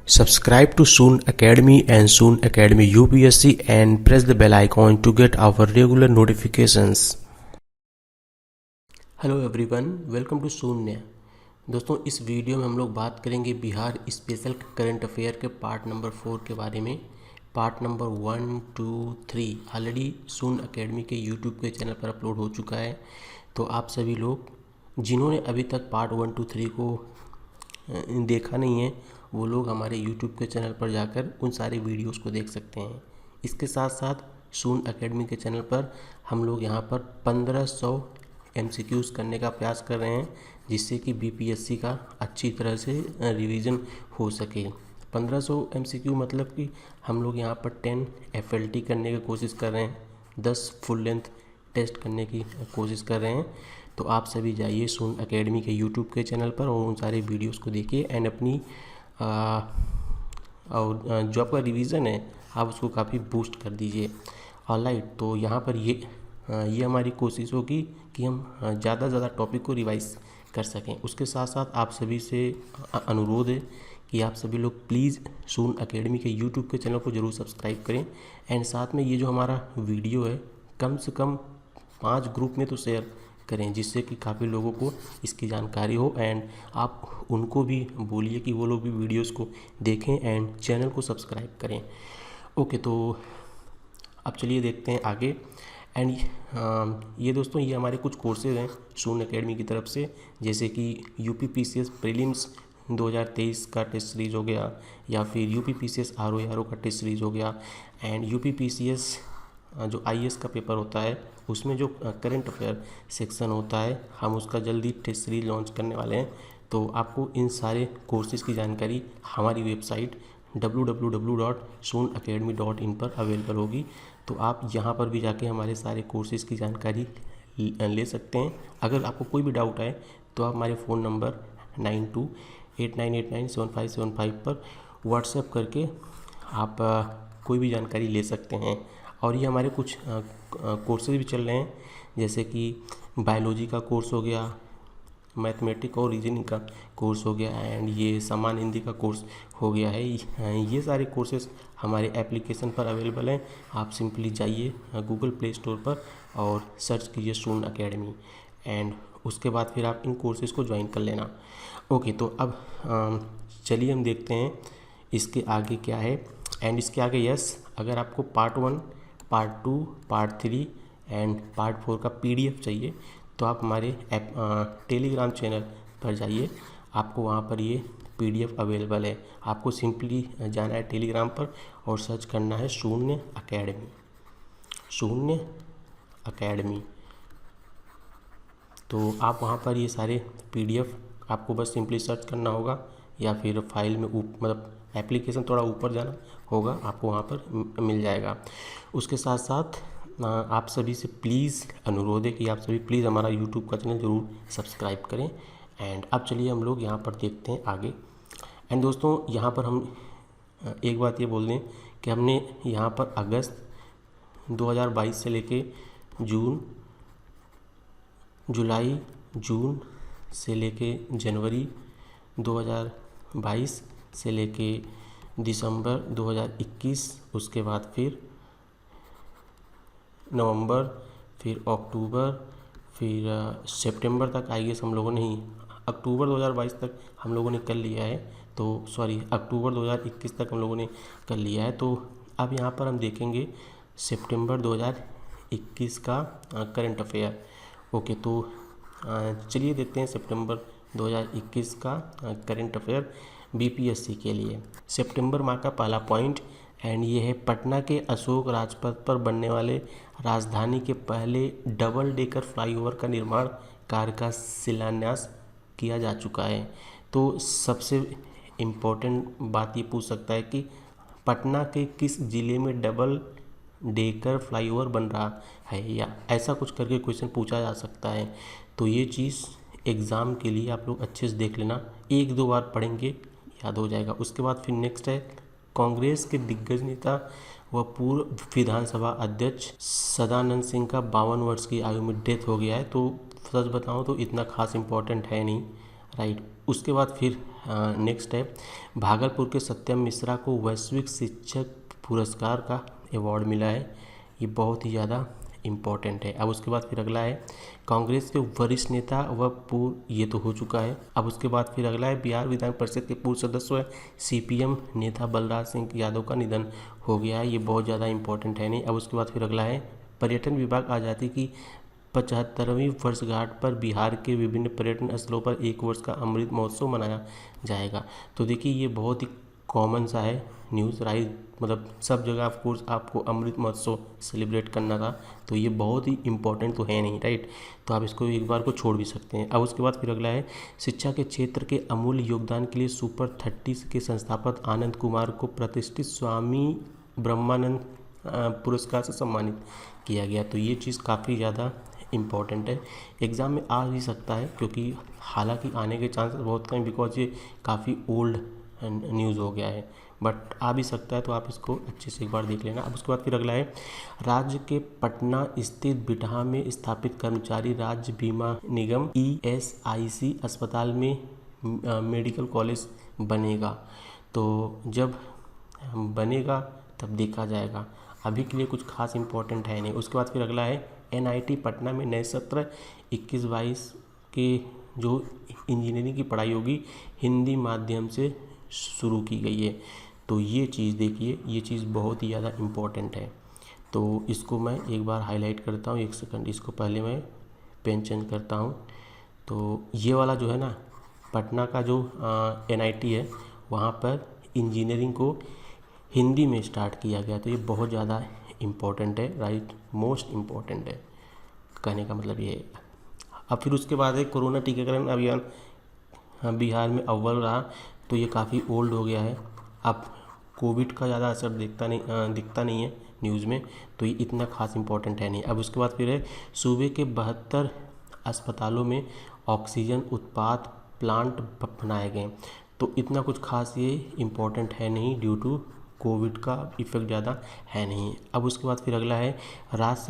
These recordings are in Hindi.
Subscribe to Soon Academy and Soon Academy UPSC and press the bell icon to get our regular notifications. Hello everyone, welcome to Shunya. दोस्तों, इस वीडियो में हम लोग बात करेंगे बिहार स्पेशल करंट अफेयर के पार्ट नंबर 4 के बारे में। पार्ट नंबर 1, 2, 3 ऑलरेडी सून अकेडमी के यूट्यूब के चैनल पर अपलोड हो चुका है। तो आप सभी लोग जिन्होंने अभी तक पार्ट 1, 2, 3 को देखा नहीं है, वो लोग हमारे यूट्यूब के चैनल पर जाकर उन सारे वीडियोस को देख सकते हैं। इसके साथ साथ सून एकेडमी के चैनल पर हम लोग यहाँ पर 1500 MCQs करने का प्रयास कर रहे हैं, जिससे कि BPSC का अच्छी तरह से रिवीजन हो सके। 1500 MCQ मतलब कि हम लोग यहाँ पर 10 FLT करने की कोशिश कर रहे हैं, 10 फुल लेंथ टेस्ट करने की कोशिश कर रहे हैं। तो आप सभी जाइए सून एकेडमी के यूट्यूब के चैनल पर और उन सारे वीडियोस को देखिए एंड अपनी और जो आपका रिवीजन है आप उसको काफ़ी बूस्ट कर दीजिए। ऑलराइट, तो यहाँ पर ये हमारी कोशिश होगी कि हम ज़्यादा से ज़्यादा टॉपिक को रिवाइज कर सकें। उसके साथ साथ आप सभी से अनुरोध है कि आप सभी लोग प्लीज़ सून एकेडमी के यूट्यूब के चैनल को ज़रूर सब्सक्राइब करें एंड साथ में ये जो हमारा वीडियो है कम से कम 5 ग्रुप में तो शेयर करें, जिससे कि काफ़ी लोगों को इसकी जानकारी हो एंड आप उनको भी बोलिए कि वो लोग भी वीडियोस को देखें एंड चैनल को सब्सक्राइब करें। ओके, तो अब चलिए देखते हैं आगे। एंड ये दोस्तों, ये हमारे कुछ कोर्सेज हैं सून एकेडमी की तरफ से, जैसे कि UPPCS प्रीलिम्स 2023 का टेस्ट सीरीज हो गया, या फिर UPPCS RO का टेस्ट सीरीज हो गया एंड UPPCS जो IAS का पेपर होता है उसमें जो करंट अफेयर सेक्शन होता है, हम उसका जल्दी टेस्ट सीरीज लॉन्च करने वाले हैं। तो आपको इन सारे कोर्सेज़ की जानकारी हमारी वेबसाइट www.soonacademy.in पर अवेलेबल होगी। तो आप यहाँ पर भी जाके हमारे सारे कोर्सेज़ की जानकारी ले सकते हैं। अगर आपको कोई भी डाउट आए तो आप हमारे फ़ोन नंबर 9289897575 पर व्हाट्सएप करके आप कोई भी जानकारी ले सकते हैं। और ये हमारे कुछ कोर्सेज भी चल रहे हैं, जैसे कि बायोलॉजी का कोर्स हो गया, मैथमेटिक्स और रीजनिंग का कोर्स हो गया एंड ये सामान्य हिंदी का कोर्स हो गया है। ये सारे कोर्सेज हमारे एप्लीकेशन पर अवेलेबल हैं। आप सिंपली जाइए गूगल प्ले स्टोर पर और सर्च कीजिए सून एकेडमी एंड उसके बाद फिर आप इन कोर्सेज़ को ज्वाइन कर लेना। ओके, तो अब चलिए हम देखते हैं इसके आगे क्या है। एंड इसके आगे अगर आपको part 1, part 2, part 3 and part 4 का PDF चाहिए तो आप हमारे टेलीग्राम चैनल पर जाइए, आपको वहाँ पर ये PDF अवेलेबल है। आपको सिंपली जाना है टेलीग्राम पर और सर्च करना है शून्य अकेडमी। तो आप वहाँ पर ये सारे PDF आपको बस सिंपली सर्च करना होगा, या फिर फाइल में मतलब एप्लीकेशन थोड़ा ऊपर जाना होगा, आपको वहाँ पर मिल जाएगा। उसके साथ साथ आप सभी से प्लीज़ अनुरोध है कि आप सभी प्लीज़ हमारा यूट्यूब का चैनल ज़रूर सब्सक्राइब करें। एंड अब चलिए हम लोग यहाँ पर देखते हैं आगे। एंड दोस्तों, यहाँ पर हम एक बात ये बोल दें कि हमने यहाँ पर अगस्त 2022 से लेके जुलाई से लेके जनवरी 2022 से लेके दिसंबर 2021, उसके बाद फिर नवंबर, फिर अक्टूबर, फिर सितंबर तक IAS हम लोगों ने ही अक्टूबर 2022 तक हम लोगों ने कर लिया है। तो सॉरी, अक्टूबर 2021 तक हम लोगों ने कर लिया है। तो अब यहाँ पर हम देखेंगे सितंबर 2021 का करंट अफेयर। ओके, तो चलिए देखते हैं सितंबर 2021 का करंट अफेयर BPSC के लिए। सितंबर माह का पहला पॉइंट एंड ये है, पटना के अशोक राजपथ पर बनने वाले राजधानी के पहले डबल डेकर फ्लाईओवर का निर्माण कार्य का शिलान्यास किया जा चुका है। तो सबसे इम्पोर्टेंट बात ये पूछ सकता है कि पटना के किस ज़िले में डबल डेकर फ्लाईओवर बन रहा है, या ऐसा कुछ करके क्वेश्चन पूछा जा सकता है। तो ये चीज़ एग्ज़ाम के लिए आप लोग अच्छे से देख लेना, 1-2 बार पढ़ेंगे याद हो जाएगा। उसके बाद फिर नेक्स्ट है, कांग्रेस के दिग्गज नेता व पूर्व विधानसभा अध्यक्ष सदानंद सिंह का 52 वर्ष की आयु में डेथ हो गया है। तो सच बताऊं तो इतना खास इम्पोर्टेंट है नहीं, राइट। उसके बाद फिर नेक्स्ट है भागलपुर के सत्यम मिश्रा को वैश्विक शिक्षक पुरस्कार का अवार्ड मिला है। ये बहुत ही ज़्यादा इम्पॉर्टेंट है। अब उसके बाद फिर अगला है कांग्रेस के वरिष्ठ नेता व पूर्व, ये तो हो चुका है। अब उसके बाद फिर अगला है बिहार विधान परिषद के पूर्व सदस्य CPM नेता बलराज सिंह यादव का निधन हो गया है। ये बहुत ज़्यादा इम्पोर्टेंट है नहीं। अब उसके बाद फिर अगला है पर्यटन विभाग आज़ादी की 75वीं वर्षगांठ पर बिहार के विभिन्न पर्यटन स्थलों पर 1 वर्ष का अमृत महोत्सव मनाया जाएगा। तो देखिए ये बहुत ही कॉमन सा है न्यूज़, राइट, मतलब सब जगह ऑफ कोर्स आपको अमृत महोत्सव सेलिब्रेट करना था, तो ये बहुत ही इम्पोर्टेंट तो है नहीं, राइट। तो आप इसको एक बार को छोड़ भी सकते हैं। अब उसके बाद फिर अगला है शिक्षा के क्षेत्र के अमूल्य योगदान के लिए सुपर 30 के संस्थापक आनंद कुमार को प्रतिष्ठित स्वामी ब्रह्मानंद पुरस्कार से सम्मानित किया गया। तो ये चीज़ काफ़ी ज़्यादा इम्पॉर्टेंट है, एग्ज़ाम में आ भी सकता है, क्योंकि हालांकि आने के चांसेस बहुत कम, बिकॉज ये काफ़ी ओल्ड न्यूज़ हो गया है, बट आ भी सकता है। तो आप इसको अच्छे से एक बार देख लेना। अब उसके बाद फिर अगला है राज्य के पटना स्थित बिठा में स्थापित कर्मचारी राज्य बीमा निगम ESIC अस्पताल में मेडिकल कॉलेज बनेगा। तो जब बनेगा तब देखा जाएगा, अभी के लिए कुछ खास इंपॉर्टेंट है नहीं। उसके बाद फिर अगला है NIT पटना में नए सत्र 21-22 के जो इंजीनियरिंग की पढ़ाई होगी हिंदी माध्यम से शुरू की गई है। तो ये चीज़ देखिए, ये चीज़ बहुत ही ज़्यादा इम्पोर्टेंट है। तो इसको मैं एक बार हाईलाइट करता हूँ, एक सेकंड, इसको पहले मैं पेन चेंज करता हूँ। तो ये वाला जो है ना, पटना का जो NIT है वहाँ पर इंजीनियरिंग को हिंदी में स्टार्ट किया गया। तो ये बहुत ज़्यादा इम्पोर्टेंट है, राइट, मोस्ट इम्पोर्टेंट है, कहने का मतलब ये है। अब फिर उसके बाद है कोरोना टीकाकरण अभियान बिहार में अव्वल रहा। तो ये काफ़ी ओल्ड हो गया है, अब कोविड का ज़्यादा असर दिखता नहीं है न्यूज़ में, तो ये इतना खास इम्पोर्टेंट है नहीं। अब उसके बाद फिर है सूबे के 72 अस्पतालों में ऑक्सीजन उत्पाद प्लांट बनाए गए। तो इतना कुछ खास ये इम्पोर्टेंट है नहीं, ड्यू टू कोविड का इफेक्ट ज़्यादा है नहीं। अब उसके बाद फिर अगला है राज्य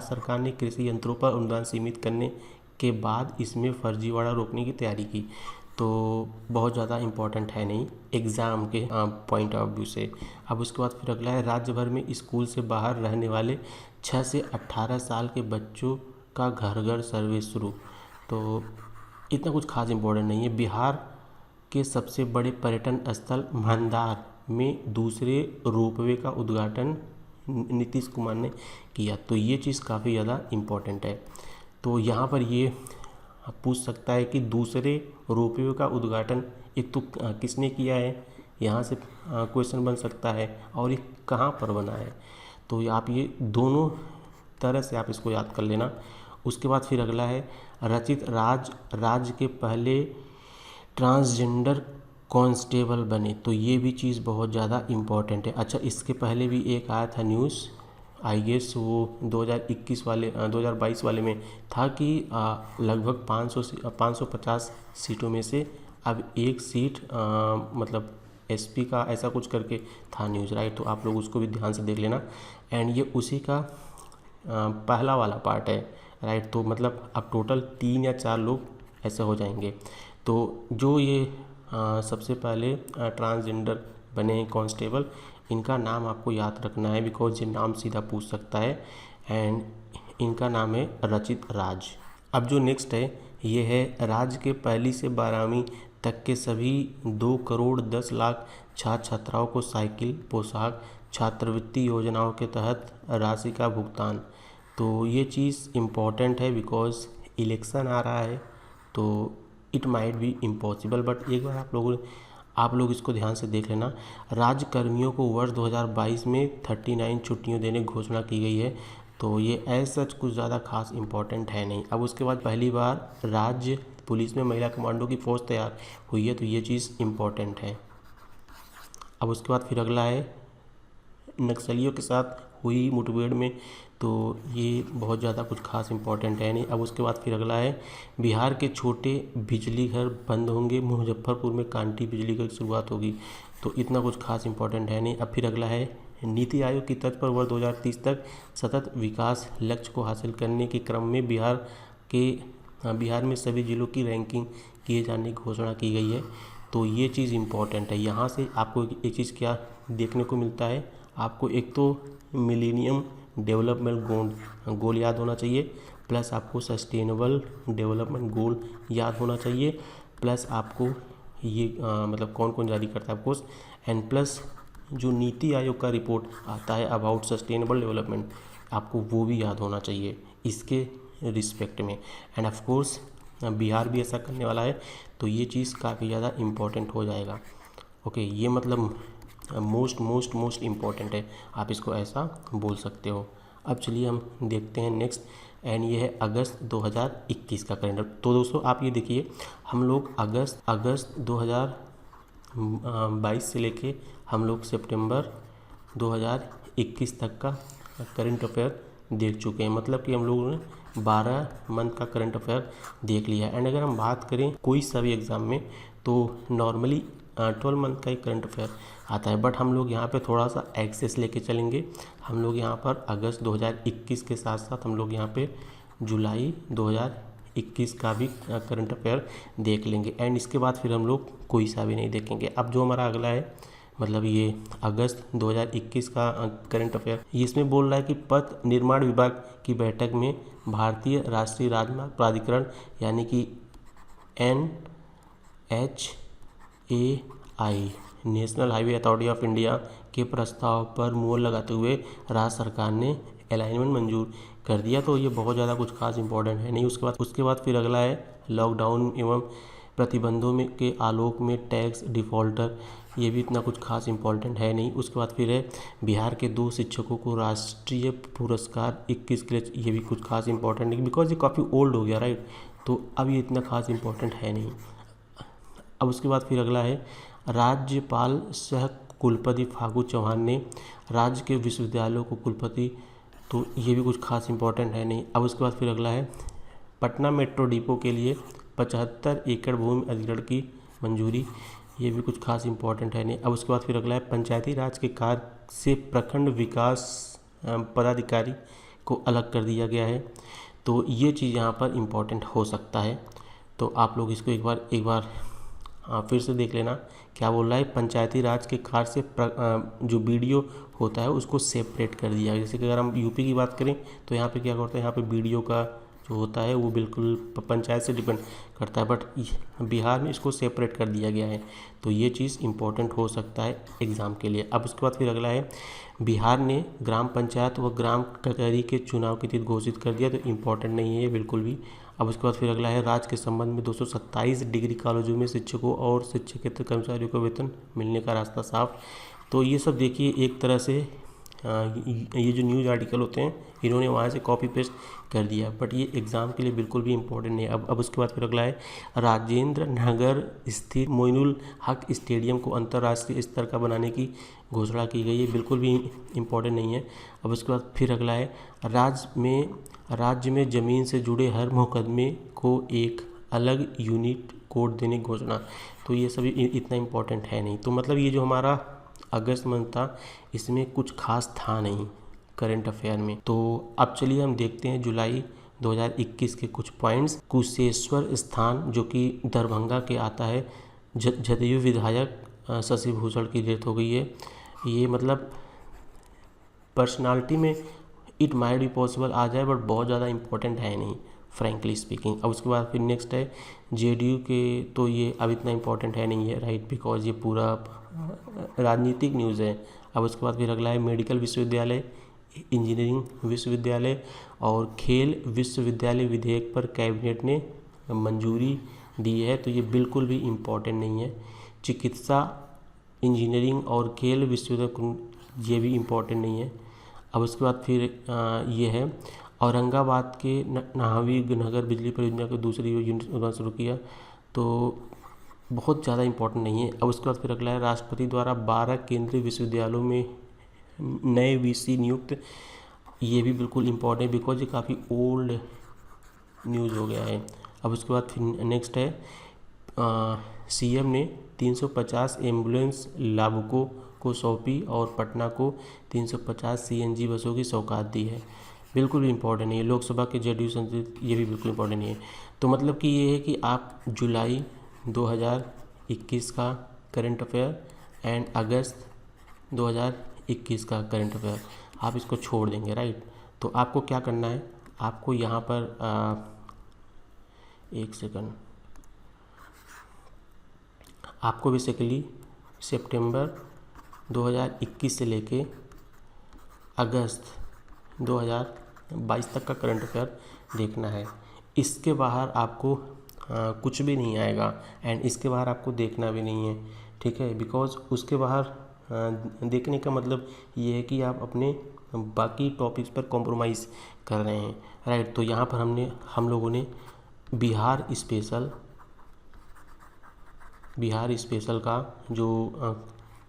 सरकार ने कृषि यंत्रों पर अनुदान सीमित करने के बाद इसमें फर्जीवाड़ा रोकने की तैयारी की। तो बहुत ज़्यादा इम्पोर्टेंट है नहीं एग्ज़ाम के पॉइंट ऑफ व्यू से। अब उसके बाद फिर अगला है राज्य भर में स्कूल से बाहर रहने वाले 6 से 18 साल के बच्चों का घर घर सर्वे शुरू। तो इतना कुछ खास इम्पोर्टेंट नहीं है। बिहार के सबसे बड़े पर्यटन स्थल मंदार में दूसरे रोपवे का उद्घाटन नीतीश कुमार ने किया। तो ये चीज़ काफ़ी ज़्यादा इम्पोर्टेंट है। तो यहाँ पर ये पूछ सकता है कि दूसरे रोपवे का उद्घाटन एक तो किसने किया है, यहाँ से क्वेश्चन बन सकता है, और ये कहाँ पर बना है। तो आप ये दोनों तरह से आप इसको याद कर लेना। उसके बाद फिर अगला है रचित राज्य के पहले ट्रांसजेंडर कांस्टेबल बने। तो ये भी चीज़ बहुत ज़्यादा इम्पॉर्टेंट है। अच्छा, इसके पहले भी एक आया था न्यूज़, आई गेस वो 2022 वाले में था कि लगभग 550 सीटों में से अब एक सीट मतलब SP का ऐसा कुछ करके था न्यूज़, राइट। तो आप लोग उसको भी ध्यान से देख लेना। एंड ये उसी का पहला वाला पार्ट है, राइट। तो मतलब अब टोटल 3 या 4 लोग ऐसे हो जाएंगे। तो जो ये सबसे पहले ट्रांसजेंडर बने हैं कांस्टेबल, इनका नाम आपको याद रखना है, बिकॉज ये नाम सीधा पूछ सकता है। एंड इनका नाम है रचित राज। अब जो नेक्स्ट है ये है राज्य के 1ली से 12वीं तक के सभी 2 करोड़ 10 लाख छात्र छात्राओं को साइकिल, पोशाक, छात्रवृत्ति योजनाओं के तहत राशि का भुगतान। तो ये चीज़ इम्पॉर्टेंट है, बिकॉज इलेक्शन आ रहा है, तो it might be impossible, but एक बार आप लोग इसको ध्यान से देख लेना। राज्य कर्मियों को वर्ष 2022 में 39 छुट्टियों देने की घोषणा की गई है। तो ये ऐसा कुछ ज़्यादा खास इम्पॉर्टेंट है नहीं। अब उसके बाद पहली बार राज्य पुलिस में महिला कमांडो की फ़ौज तैयार हुई है। तो ये चीज़ इम्पॉर्टेंट है। अब उसके बाद फिर अगला है नक्सलियों के साथ हुई मुठभेड़ में। तो ये बहुत ज़्यादा कुछ खास इम्पॉर्टेंट है नहीं। अब उसके बाद फिर अगला है बिहार के छोटे बिजली घर बंद होंगे, मुजफ्फरपुर में कांटी बिजली घर की शुरुआत होगी। तो इतना कुछ खास इम्पॉर्टेंट है नहीं। अब फिर अगला है नीति आयोग की तर्ज पर वर्ष 2030 तक सतत विकास लक्ष्य को हासिल करने के क्रम में बिहार के बिहार में सभी जिलों की रैंकिंग किए जाने की घोषणा की गई है। तो ये चीज़ इम्पोर्टेंट है। यहाँ से आपको एक चीज़ क्या देखने को मिलता है, आपको एक तो मिलेनियम डेवलपमेंट गोल याद होना चाहिए, प्लस आपको सस्टेनेबल डेवलपमेंट गोल याद होना चाहिए, प्लस आपको ये मतलब कौन कौन जारी करता है ऑफकोर्स, एंड प्लस जो नीति आयोग का रिपोर्ट आता है अबाउट सस्टेनेबल डेवलपमेंट, आपको वो भी याद होना चाहिए इसके रिस्पेक्ट में। एंड ऑफ कोर्स बिहार भी ऐसा करने वाला है, तो ये चीज़ काफ़ी ज़्यादा इम्पोर्टेंट हो जाएगा। ओके, ये मतलब मोस्ट इम्पॉर्टेंट है, आप इसको ऐसा बोल सकते हो। अब चलिए हम देखते हैं नेक्स्ट, एंड ये है अगस्त 2021 का कैलेंडर। तो दोस्तों आप ये देखिए, हम लोग अगस्त 2022 से लेके हम लोग सितंबर 2021 तक का करंट अफेयर देख चुके हैं। मतलब कि हम लोगों ने 12 मंथ का करंट अफेयर देख लिया है। एंड अगर हम बात करें कोई सा भी एग्ज़ाम में, तो नॉर्मली 12 मंथ का ही करंट अफेयर आता है, बट हम लोग यहाँ पे थोड़ा सा एक्सेस लेके चलेंगे। हम लोग यहाँ पर अगस्त 2021 के साथ साथ हम लोग यहाँ पे जुलाई 2021 का भी करंट अफेयर देख लेंगे, एंड इसके बाद फिर हम लोग कोई सा भी नहीं देखेंगे। अब जो हमारा अगला है, मतलब ये अगस्त 2021 का करंट अफेयर, ये इसमें बोल रहा है कि पथ निर्माण विभाग की बैठक में भारतीय राष्ट्रीय राजमार्ग प्राधिकरण यानी कि NHAI national highway authority of India के प्रस्ताव पर मुहर लगाते हुए राज्य सरकार ने अलाइनमेंट मंजूर कर दिया। तो ये बहुत ज़्यादा कुछ खास इंपॉर्टेंट है नहीं। उसके बाद फिर अगला है लॉकडाउन एवं प्रतिबंधों में के आलोक में टैक्स डिफॉल्टर, ये भी इतना कुछ खास इंपॉर्टेंट है नहीं। उसके बाद फिर है बिहार के 2 शिक्षकों को राष्ट्रीय पुरस्कार 21 के लिए, ये भी कुछ खास इंपॉर्टेंट नहीं, बिकॉज ये काफ़ी ओल्ड हो गया राइट, तो अब ये इतना खास इंपॉर्टेंट है नहीं। अब उसके बाद फिर अगला है राज्यपाल सह कुलपति फागू चौहान ने राज्य के विश्वविद्यालयों को कुलपति, तो ये भी कुछ खास इंपॉर्टेंट है नहीं। अब उसके बाद फिर अगला है पटना मेट्रो डिपो के लिए 75 एकड़ भूमि अधिग्रहण की मंजूरी, ये भी कुछ खास इंपॉर्टेंट है नहीं। अब उसके बाद फिर अगला है पंचायती राज के कार्य से प्रखंड विकास पदाधिकारी को अलग कर दिया गया है, तो ये चीज़ यहाँ पर इम्पॉर्टेंट हो सकता है। तो आप लोग इसको एक बार फिर से देख लेना क्या बोल रहा है। पंचायती राज के कार्य से जो बीडीओ होता है उसको सेपरेट कर दिया। जैसे कि अगर हम यूपी की बात करें तो यहाँ पे क्या करता है, यहाँ पे बीडीओ का जो होता है वो बिल्कुल पंचायत से डिपेंड करता है, बट बिहार में इसको सेपरेट कर दिया गया है, तो ये चीज़ इम्पोर्टेंट हो सकता है एग्ज़ाम के लिए। अब उसके बाद फिर अगला है बिहार ने ग्राम पंचायत व ग्राम कचहरी के चुनाव की तिथि घोषित कर दिया, तो इम्पोर्टेंट नहीं है ये बिल्कुल भी। अब उसके बाद फिर अगला है राज्य के संबंध में 227 डिग्री कॉलेजों में शिक्षकों और शिक्षकेतर कर्मचारियों को वेतन मिलने का रास्ता साफ। तो ये सब देखिए एक तरह से ये जो न्यूज़ आर्टिकल होते हैं इन्होंने वहाँ से कॉपी पेस्ट कर दिया, बट ये एग्ज़ाम के लिए बिल्कुल भी इम्पोर्टेंट नहीं है। अब उसके बाद फिर अगला है राजेंद्र नगर स्थित मोइनुल हक स्टेडियम को अंतर्राष्ट्रीय स्तर का बनाने की घोषणा की गई है, बिल्कुल भी इम्पोर्टेंट नहीं है। अब उसके बाद फिर अगला है राज्य में ज़मीन से जुड़े हर मुकदमे को एक अलग यूनिट कोड देने की घोषणा, तो ये सभी इतना इम्पोर्टेंट है नहीं। तो मतलब ये जो हमारा अगस्त मंथ था इसमें कुछ खास था नहीं करंट अफेयर में। तो अब चलिए हम देखते हैं जुलाई 2021 के कुछ पॉइंट्स। कुशेश्वर स्थान जो कि दरभंगा के आता है, जदयू विधायक शशि भूषण की डेथ हो गई है। ये मतलब पर्सनालिटी में इट माइट बी पॉसिबल आ जाए, बट बहुत ज़्यादा इंपॉर्टेंट है नहीं फ्रैंकली स्पीकिंग। अब उसके बाद फिर नेक्स्ट है जेडीयू के, तो ये अब इतना इंपॉर्टेंट है नहीं है राइट, बिकॉज ये पूरा राजनीतिक न्यूज़ है। अब उसके बाद फिर अगला है मेडिकल विश्वविद्यालय, इंजीनियरिंग विश्वविद्यालय और खेल विश्वविद्यालय विधेयक पर कैबिनेट ने मंजूरी दी है, तो ये बिल्कुल भी इम्पॉर्टेंट नहीं है। चिकित्सा, इंजीनियरिंग और खेल विश्वविद्यालय, ये भी इम्पॉर्टेंट नहीं है। अब उसके बाद फिर ये है औरंगाबाद के महावीर नगर बिजली परियोजना को दूसरी यूनिट उन्होंने शुरू किया, तो बहुत ज़्यादा इम्पोर्टेंट नहीं है। अब उसके बाद फिर अगला है राष्ट्रपति द्वारा 12 केंद्रीय विश्वविद्यालयों में नए वीसी नियुक्त, ये भी बिल्कुल इम्पोर्टेंट है बिकॉज ये काफ़ी ओल्ड न्यूज़ हो गया है। अब उसके बाद फिर नेक्स्ट है सीएम ने 350 एम्बुलेंस लाभुकों को सौंपी और पटना को 350 सीएनजी बसों की सौगात दी है, बिल्कुल भी इम्पोर्टेंट नहीं है। लोकसभा के जेडीयू संसदीय ये भी बिल्कुल इम्पोर्टेंट नहीं है। तो मतलब कि ये है कि आप जुलाई 2021 का करंट अफेयर एंड अगस्त 2021 का करंट अफेयर आप इसको छोड़ देंगे, राइट। तो आपको क्या करना है, आपको यहाँ पर एक सेकंड, आपको बेसिकली सितंबर 2021 से लेके अगस्त 2022 तक का करंट अफेयर देखना है। इसके बाहर आपको कुछ भी नहीं आएगा एंड इसके बाहर आपको देखना भी नहीं है, ठीक है। बिकॉज उसके बाहर देखने का मतलब ये है कि आप अपने बाकी टॉपिक्स पर कॉम्प्रोमाइज़ कर रहे हैं, राइट। तो यहाँ पर हम लोगों ने बिहार स्पेशल का जो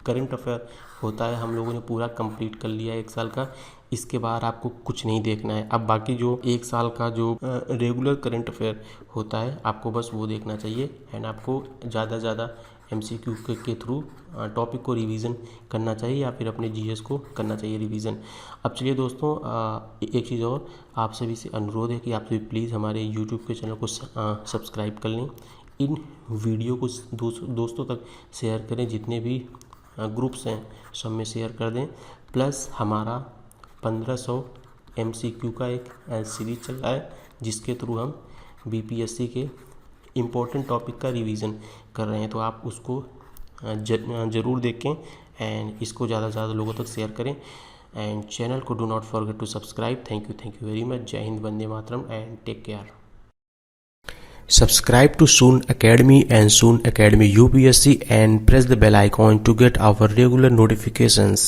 करंट अफेयर होता है हम लोगों ने पूरा कंप्लीट कर लिया है 1 साल का। इसके बाद आपको कुछ नहीं देखना है। अब बाकी जो 1 साल का जो रेगुलर करंट अफेयर होता है आपको बस वो देखना चाहिए एंड आपको ज़्यादा से ज़्यादा MCQ के थ्रू टॉपिक को रिवीजन करना चाहिए या फिर अपने GS को करना चाहिए रिवीजन। अब चलिए दोस्तों, एक चीज़ और आप सभी से अनुरोध है कि आप सभी प्लीज़ हमारे YouTube के चैनल को सब्सक्राइब कर लें। इन वीडियो को दोस्तों तक शेयर करें, जितने भी ग्रुप्स हैं सब में शेयर कर दें। प्लस हमारा 1500 MCQ का एक सीरीज चल रहा है जिसके थ्रू हम BPSC के इम्पोर्टेंट टॉपिक का रिवीजन कर रहे हैं। तो आप उसको ज़रूर देखें एंड इसको ज़्यादा से ज़्यादा लोगों तक शेयर करें एंड चैनल को do not forget to subscribe. Thank you very much. जय हिंद, वंदे मातरम and take care. Subscribe to Soon Academy and Soon Academy UPSC and press the bell icon to get our regular notifications.